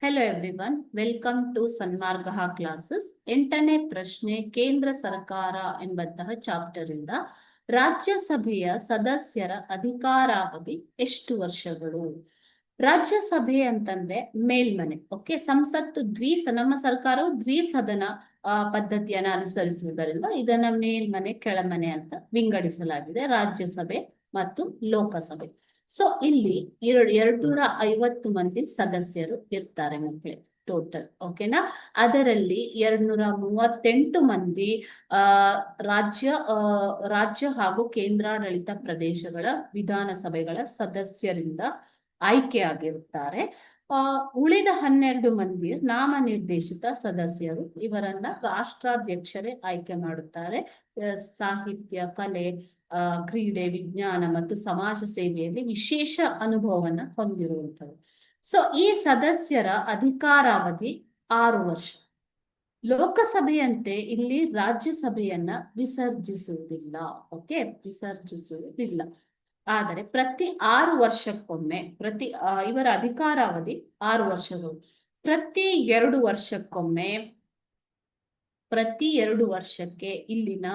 Hello everyone, welcome to Sanmarga classes. 8ನೇ ಪ್ರಶ್ನೆ, ಕೇಂದ್ರ ಸರ್ಕಾರ ಎಂಬಂತಹ ಚಾಪ್ಟರ್ ಇಂದ ರಾಜ್ಯಸಭೆಯ ಸದಸ್ಯರ ಅಧಿಕಾರಾವಧಿ ಎಷ್ಟು ವರ್ಷಗಳು? ರಾಜ್ಯಸಭೆ ಅಂತಂದ್ರೆ ಮೇಲ್ಮನೆ. ಓಕೆ, ಸಂಸತ್ತು ನಮ್ಮ ಸರ್ಕಾರವು ದ್ವಿಸದನ ಪದ್ಧತಿಯನ್ನು ಅನುಸರಿಸುವುದರಿಂದ ಇದನ್ನ ಮೇಲ್ಮನೆ ಕೆಳಮನೆ ಅಂತ ವಿಂಗಡಿಸಲಾಗಿದೆ, ರಾಜ್ಯಸಭೆ ಮತ್ತು ಲೋಕಸಭೆ. ಸೊ ಇಲ್ಲಿ 250 ಮಂದಿ ಸದಸ್ಯರು ಇರ್ತಾರೆ ಮಕ್ಕಳೇ, ಟೋಟಲ್. ಓಕೆನಾ? ಅದರಲ್ಲಿ 238 ಮಂದಿ ರಾಜ್ಯ ಹಾಗೂ ಕೇಂದ್ರಾಡಳಿತ ಪ್ರದೇಶಗಳ ವಿಧಾನಸಭೆಗಳ ಸದಸ್ಯರಿಂದ ಆಯ್ಕೆಯಾಗಿರುತ್ತಾರೆ. ಉಳಿದ 12 ಮಂದಿ ನಾಮನಿರ್ದೇಶಿತ ಸದಸ್ಯರು, ಇವರನ್ನ ರಾಷ್ಟ್ರಾಧ್ಯಕ್ಷರೇ ಆಯ್ಕೆ ಮಾಡುತ್ತಾರೆ. ಸಾಹಿತ್ಯ, ಕಲೆ, ಕ್ರೀಡೆ, ವಿಜ್ಞಾನ ಮತ್ತು ಸಮಾಜ ಸೇವೆಯಲ್ಲಿ ವಿಶೇಷ ಅನುಭವವನ್ನ ಹೊಂದಿರುವಂಥವ್ರು. ಸೊ ಈ ಸದಸ್ಯರ ಅಧಿಕಾರಾವಧಿ 6 ವರ್ಷ. ಲೋಕಸಭೆಯಂತೆ ಇಲ್ಲಿ ರಾಜ್ಯಸಭೆಯನ್ನ ವಿಸರ್ಜಿಸುವುದಿಲ್ಲ. ಓಕೆ, ವಿಸರ್ಜಿಸುವುದಿಲ್ಲ. ಆದರೆ ಪ್ರತಿ 6 ವರ್ಷಕ್ಕೊಮ್ಮೆ ಇವರ ಅಧಿಕಾರಾವಧಿ 6 ವರ್ಷಗಳು. ಪ್ರತಿ 2 ವರ್ಷಕ್ಕೊಮ್ಮೆ, ಪ್ರತಿ 2 ವರ್ಷಕ್ಕೆ ಇಲ್ಲಿನ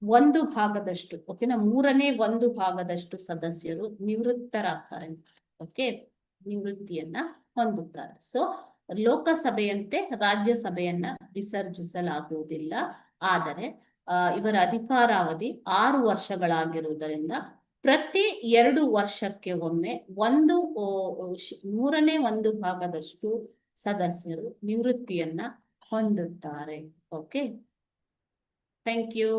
ಒಂದು ಭಾಗದಷ್ಟು, ಓಕೆನಾ, 1/3 ಭಾಗದಷ್ಟು ಸದಸ್ಯರು ನಿವೃತ್ತರಾಗ್ತಾರೆ. ಓಕೆ, ನಿವೃತ್ತಿಯನ್ನ ಹೊಂದುತ್ತಾರೆ. ಸೊ ಲೋಕಸಭೆಯಂತೆ ರಾಜ್ಯಸಭೆಯನ್ನ ವಿಸರ್ಜಿಸಲಾಗುವುದಿಲ್ಲ. ಆದರೆ ಇವರ ಅಧಿಕಾರಾವಧಿ 6 ವರ್ಷಗಳಾಗಿರುವುದರಿಂದ ಪ್ರತಿ 2 ವರ್ಷಕ್ಕೆ ಒಮ್ಮೆ 1/3 ಭಾಗದಷ್ಟು ಸದಸ್ಯರು ನಿವೃತ್ತಿಯನ್ನ ಹೊಂದುತ್ತಾರೆ. Okay, thank you.